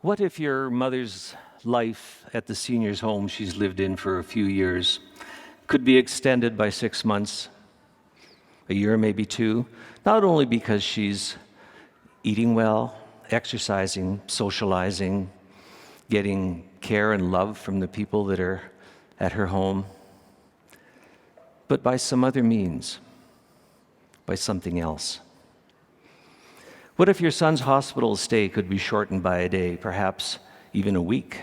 What if your mother's life at the seniors' home she's lived in for a few years could be extended by 6 months, a year, maybe 2, not only because she's eating well, exercising, socializing, getting care and love from the people that are at her home, but by some other means, by something else? What if your son's hospital stay could be shortened by a day, perhaps even a week?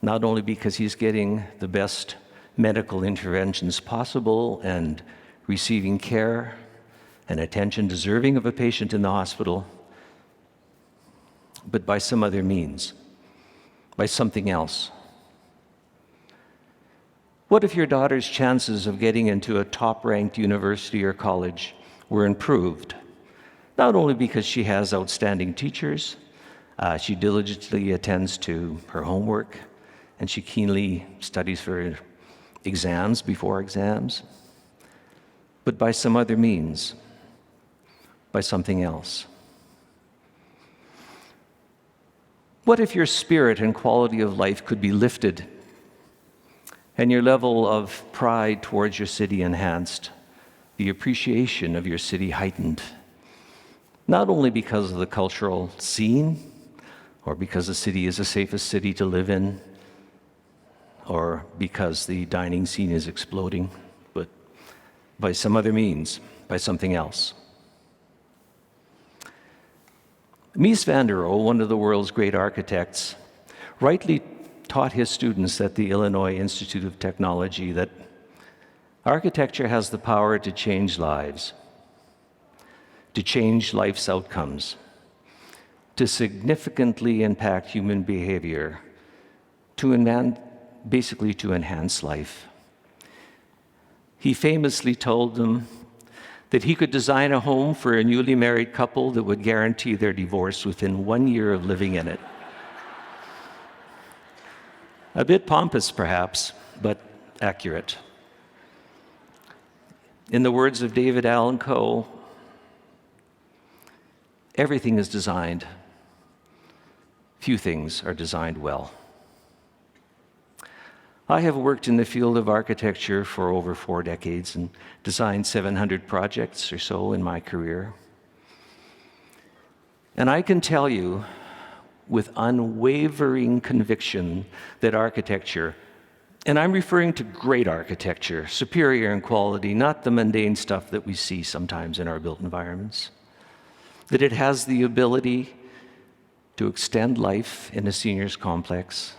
Not only because he's getting the best medical interventions possible and receiving care and attention deserving of a patient in the hospital, but by some other means, by something else. What if your daughter's chances of getting into a top-ranked university or college were improved? Not only because she has outstanding teachers, she diligently attends to her homework, and she keenly studies for exams before exams, but by some other means, by something else. What if your spirit and quality of life could be lifted and your level of pride towards your city enhanced, the appreciation of your city heightened? Not only because of the cultural scene, or because the city is the safest city to live in, or because the dining scene is exploding, but by some other means, by something else. Mies van der Rohe, one of the world's great architects, rightly taught his students at the Illinois Institute of Technology that architecture has the power to change lives, to change life's outcomes, to significantly impact human behavior, basically to enhance life. He famously told them that he could design a home for a newly married couple that would guarantee their divorce within 1 year of living in it. A bit pompous, perhaps, but accurate. In the words of David Allan Coe, everything is designed. Few things are designed well. I have worked in the field of architecture for over 4 decades and designed 700 projects or so in my career. And I can tell you with unwavering conviction that architecture, and I'm referring to great architecture, superior in quality, not the mundane stuff that we see sometimes in our built environments, that it has the ability to extend life in a seniors complex,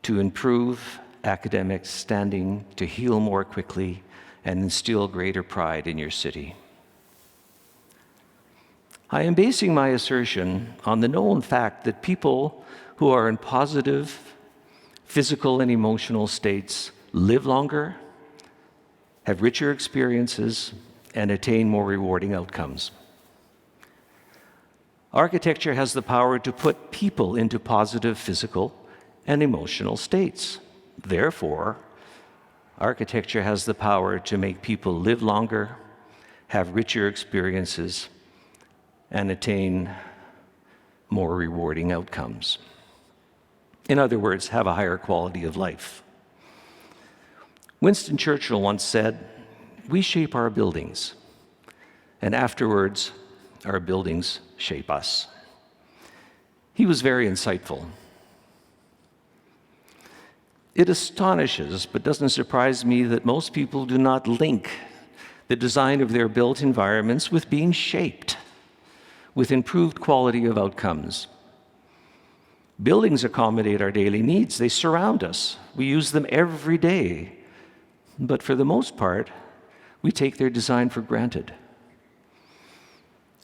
to improve academic standing, to heal more quickly, and instill greater pride in your city. I am basing my assertion on the known fact that people who are in positive physical and emotional states live longer, have richer experiences, and attain more rewarding outcomes. Architecture has the power to put people into positive physical and emotional states. Therefore, architecture has the power to make people live longer, have richer experiences, and attain more rewarding outcomes. In other words, have a higher quality of life. Winston Churchill once said, "We shape our buildings, and afterwards, our buildings shape us." He was very insightful. It astonishes, but doesn't surprise me, that most people do not link the design of their built environments with being shaped, with improved quality of outcomes. Buildings accommodate our daily needs. They surround us. We use them every day. But for the most part, we take their design for granted.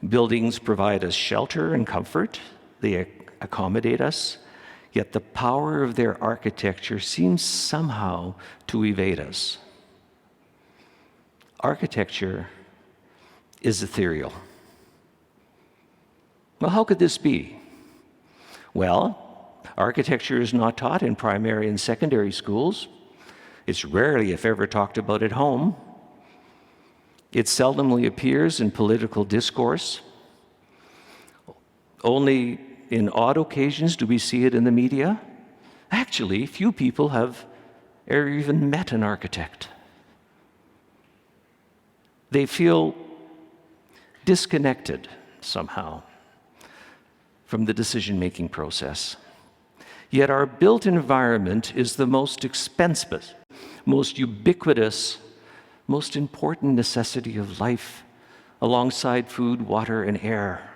Buildings provide us shelter and comfort. They accommodate us. Yet the power of their architecture seems somehow to evade us. Architecture is ethereal. Well, how could this be? Well, architecture is not taught in primary and secondary schools. It's rarely, if ever, talked about at home. It seldomly appears in political discourse. Only in odd occasions do we see it in the media. Actually, few people have ever even met an architect. They feel disconnected somehow from the decision-making process. Yet our built environment is the most expensive, most ubiquitous, most important necessity of life, alongside food, water, and air.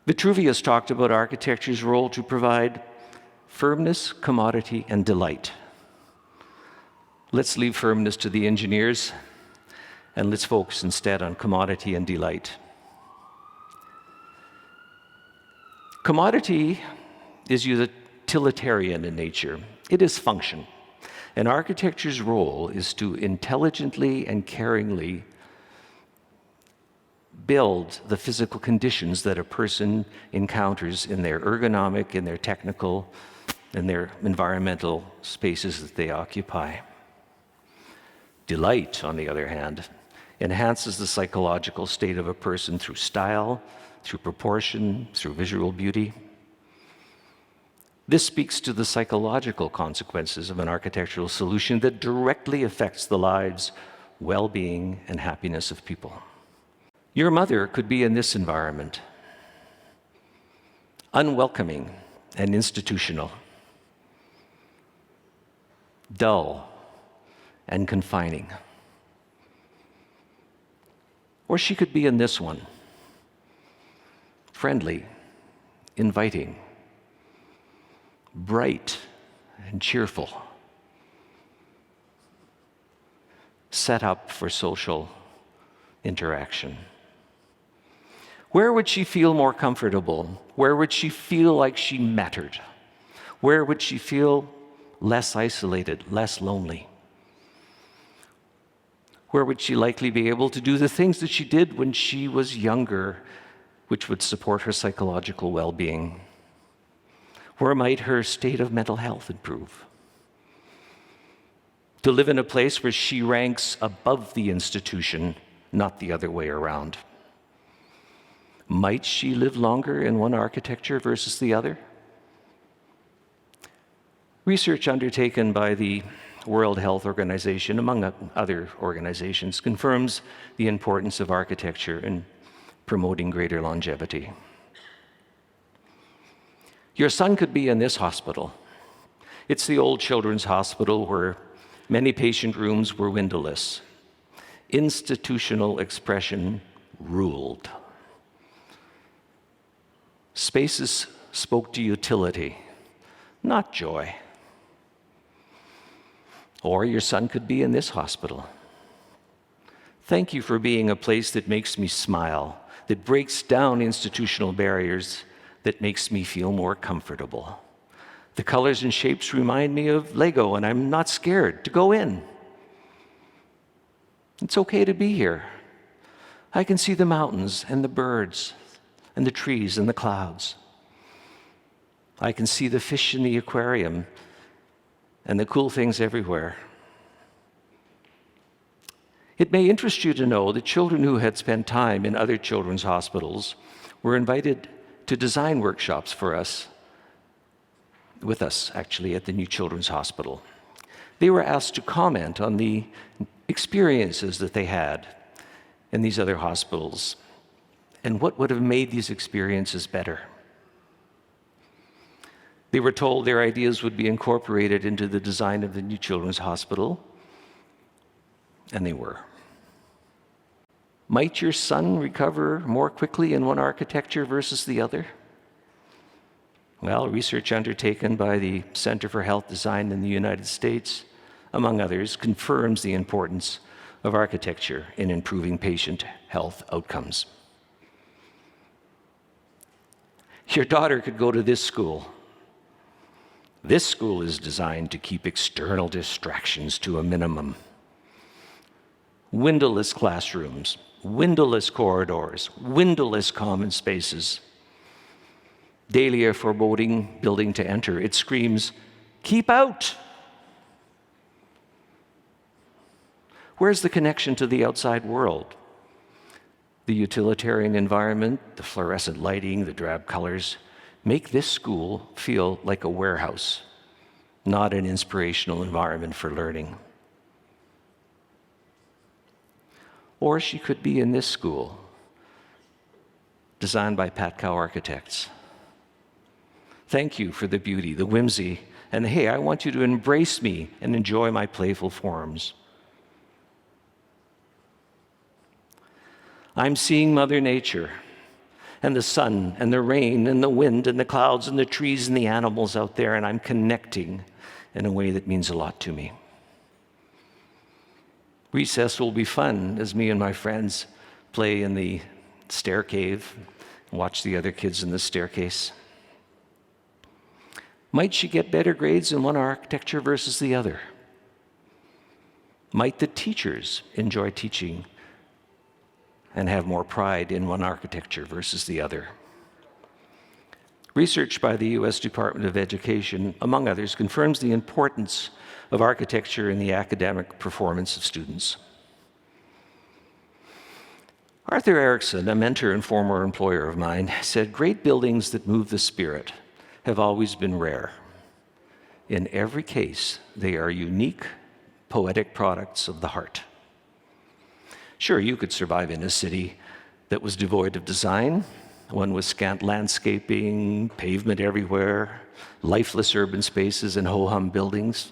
Vitruvius talked about architecture's role to provide firmness, commodity, and delight. Let's leave firmness to the engineers, and let's focus instead on commodity and delight. Commodity is utilitarian in nature. It is function. And architecture's role is to intelligently and caringly build the physical conditions that a person encounters in their ergonomic, in their technical, in their environmental spaces that they occupy. Delight, on the other hand, enhances the psychological state of a person through style, through proportion, through visual beauty. This speaks to the psychological consequences of an architectural solution that directly affects the lives, well-being, and happiness of people. Your mother could be in this environment, unwelcoming and institutional, dull and confining. Or she could be in this one, friendly, inviting, bright and cheerful, set up for social interaction. Where would she feel more comfortable? Where would she feel like she mattered? Where would she feel less isolated, less lonely? Where would she likely be able to do the things that she did when she was younger, which would support her psychological well-being? Where might her state of mental health improve? To live in a place where she ranks above the institution, not the other way around. Might she live longer in one architecture versus the other? Research undertaken by the World Health Organization, among other organizations, confirms the importance of architecture in promoting greater longevity. Your son could be in this hospital. It's the old children's hospital where many patient rooms were windowless. Institutional expression ruled. Spaces spoke to utility, not joy. Or your son could be in this hospital. Thank you for being a place that makes me smile, that breaks down institutional barriers, that makes me feel more comfortable. The colors and shapes remind me of Lego, and I'm not scared to go in. It's okay to be here. I can see the mountains and the birds and the trees and the clouds. I can see the fish in the aquarium and the cool things everywhere. It may interest you to know that children who had spent time in other children's hospitals were invited to design workshops with us actually, at the new Children's Hospital. They were asked to comment on the experiences that they had in these other hospitals and what would have made these experiences better. They were told their ideas would be incorporated into the design of the new Children's Hospital, and they were. Might your son recover more quickly in one architecture versus the other? Well, research undertaken by the Center for Health Design in the United States, among others, confirms the importance of architecture in improving patient health outcomes. Your daughter could go to this school. This school is designed to keep external distractions to a minimum. Windowless classrooms, windowless corridors, windowless common spaces. Daily a foreboding building to enter. It screams, "Keep out!" Where's the connection to the outside world? The utilitarian environment, the fluorescent lighting, the drab colors, make this school feel like a warehouse, not an inspirational environment for learning. Or she could be in this school, designed by Patcow Architects. Thank you for the beauty, the whimsy, and hey, I want you to embrace me and enjoy my playful forms. I'm seeing Mother Nature and the sun and the rain and the wind and the clouds and the trees and the animals out there, and I'm connecting in a way that means a lot to me. Recess will be fun as me and my friends play in the stair cave and watch the other kids in the staircase. Might she get better grades in one architecture versus the other? Might the teachers enjoy teaching and have more pride in one architecture versus the other? Research by the U.S. Department of Education, among others, confirms the importance of architecture in the academic performance of students. Arthur Erickson, a mentor and former employer of mine, said, "Great buildings that move the spirit have always been rare. In every case, they are unique, poetic products of the heart." Sure, you could survive in a city that was devoid of design, one with scant landscaping, pavement everywhere, lifeless urban spaces, and ho-hum buildings.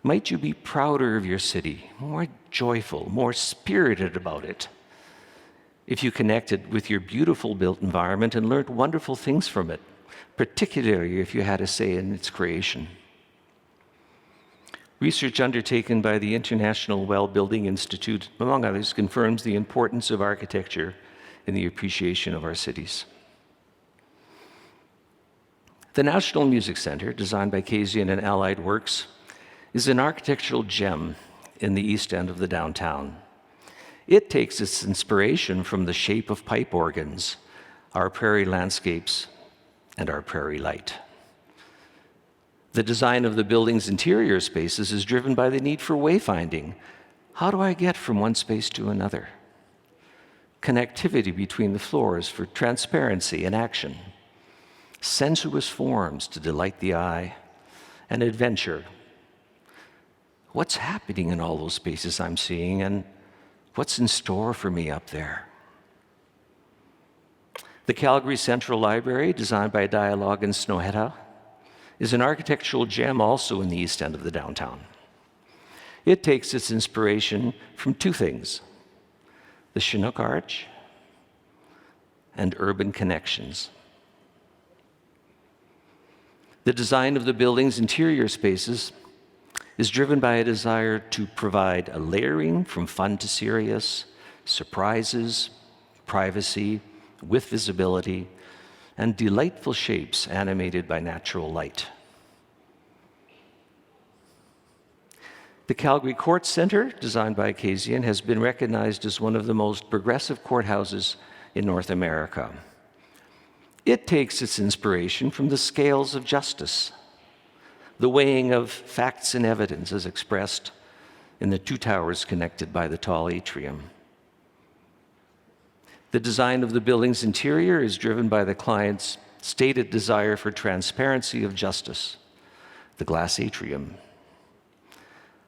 Might you be prouder of your city, more joyful, more spirited about it, if you connected with your beautiful built environment and learned wonderful things from it, particularly if you had a say in its creation? Research undertaken by the International Well Building Institute, among others, confirms the importance of architecture in the appreciation of our cities. The National Music Center, designed by Kasian and Allied Works, is an architectural gem in the east end of the downtown. It takes its inspiration from the shape of pipe organs, our prairie landscapes, and our prairie light. The design of the building's interior spaces is driven by the need for wayfinding. How do I get from one space to another? Connectivity between the floors for transparency and action. Sensuous forms to delight the eye, and adventure. What's happening in all those spaces I'm seeing, and what's in store for me up there? The Calgary Central Library, designed by Dialogue and Snohetta, is an architectural gem also in the east end of the downtown. It takes its inspiration from two things: the Chinook Arch and urban connections. The design of the building's interior spaces is driven by a desire to provide a layering from fun to serious, surprises, privacy, with visibility, and delightful shapes animated by natural light. The Calgary Court Centre, designed by Kasian, has been recognized as one of the most progressive courthouses in North America. It takes its inspiration from the scales of justice, the weighing of facts and evidence as expressed in the two towers connected by the tall atrium. The design of the building's interior is driven by the client's stated desire for transparency of justice, the glass atrium.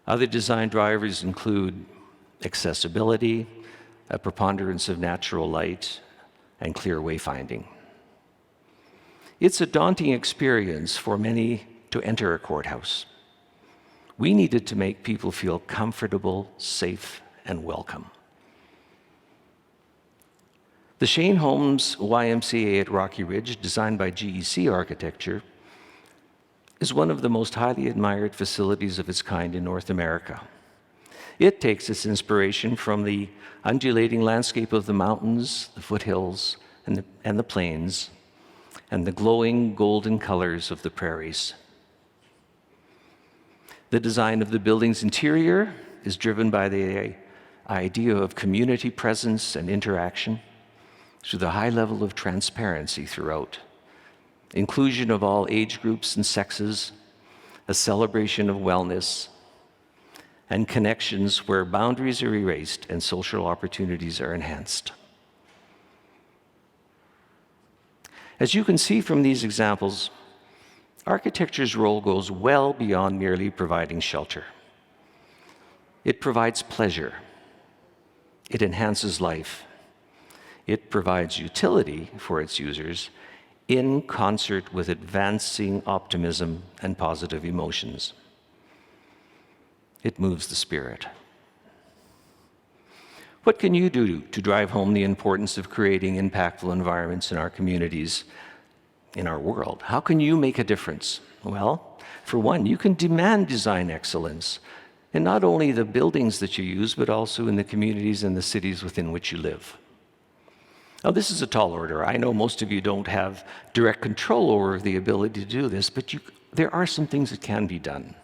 Other design drivers include accessibility, a preponderance of natural light, and clear wayfinding. It's a daunting experience for many to enter a courthouse. We needed to make people feel comfortable, safe, and welcome. The Shane Holmes YMCA at Rocky Ridge, designed by GEC Architecture, is one of the most highly admired facilities of its kind in North America. It takes its inspiration from the undulating landscape of the mountains, the foothills, and the plains, and the glowing golden colors of the prairies. The design of the building's interior is driven by the idea of community presence and interaction, through the high level of transparency throughout, inclusion of all age groups and sexes, a celebration of wellness, and connections where boundaries are erased and social opportunities are enhanced. As you can see from these examples, architecture's role goes well beyond merely providing shelter. It provides pleasure. It enhances life. It provides utility for its users in concert with advancing optimism and positive emotions. It moves the spirit. What can you do to drive home the importance of creating impactful environments in our communities, in our world? How can you make a difference? Well, for one, you can demand design excellence in not only the buildings that you use, but also in the communities and the cities within which you live. Now, this is a tall order. I know most of you don't have direct control over the ability to do this, but there are some things that can be done.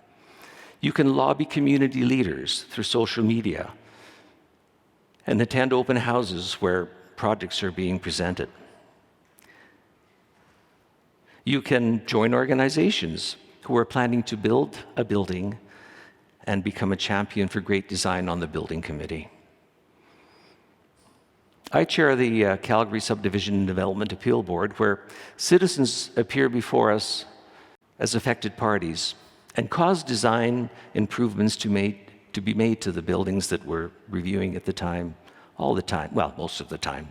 You can lobby community leaders through social media and attend open houses where projects are being presented. You can join organizations who are planning to build a building and become a champion for great design on the building committee. I chair the Calgary Subdivision Development Appeal Board, where citizens appear before us as affected parties and cause design improvements to be made to the buildings that we're reviewing at the time, all the time, well, most of the time.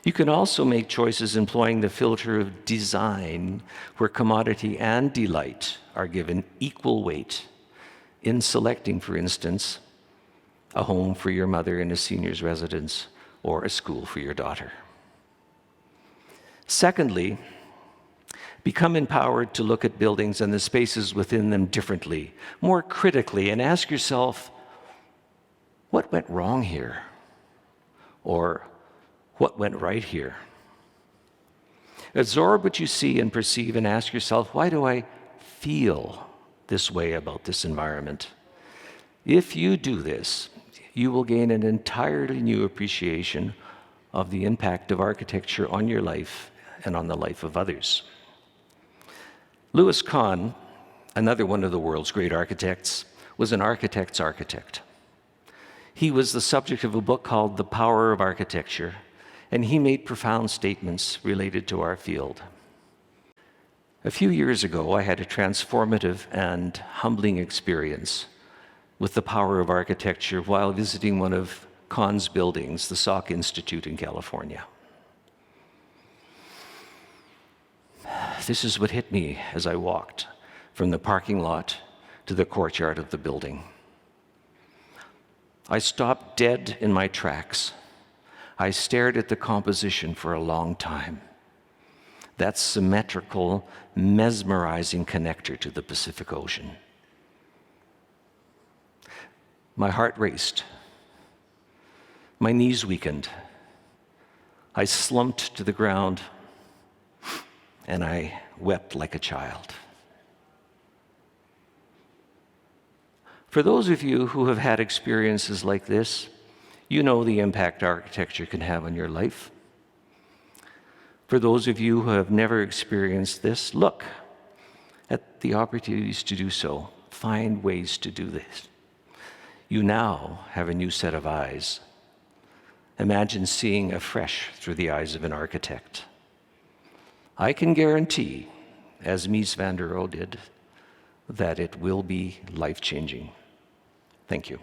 You can also make choices employing the filter of design, where commodity and delight are given equal weight in selecting, for instance, a home for your mother in a senior's residence or a school for your daughter. Secondly, become empowered to look at buildings and the spaces within them differently, more critically, and ask yourself, what went wrong here? Or what went right here? Absorb what you see and perceive and ask yourself, why do I feel this way about this environment? If you do this, you will gain an entirely new appreciation of the impact of architecture on your life and on the life of others. Louis Kahn, another one of the world's great architects, was an architect's architect. He was the subject of a book called The Power of Architecture, and he made profound statements related to our field. A few years ago, I had a transformative and humbling experience with the power of architecture while visiting one of Kahn's buildings, the Salk Institute in California. This is what hit me as I walked from the parking lot to the courtyard of the building. I stopped dead in my tracks. I stared at the composition for a long time. That symmetrical, mesmerizing connector to the Pacific Ocean. My heart raced. My knees weakened. I slumped to the ground, and I wept like a child. For those of you who have had experiences like this, you know the impact architecture can have on your life. For those of you who have never experienced this, look at the opportunities to do so. Find ways to do this. You now have a new set of eyes. Imagine seeing afresh through the eyes of an architect. I can guarantee, as Mies van der Rohe did, that it will be life-changing. Thank you.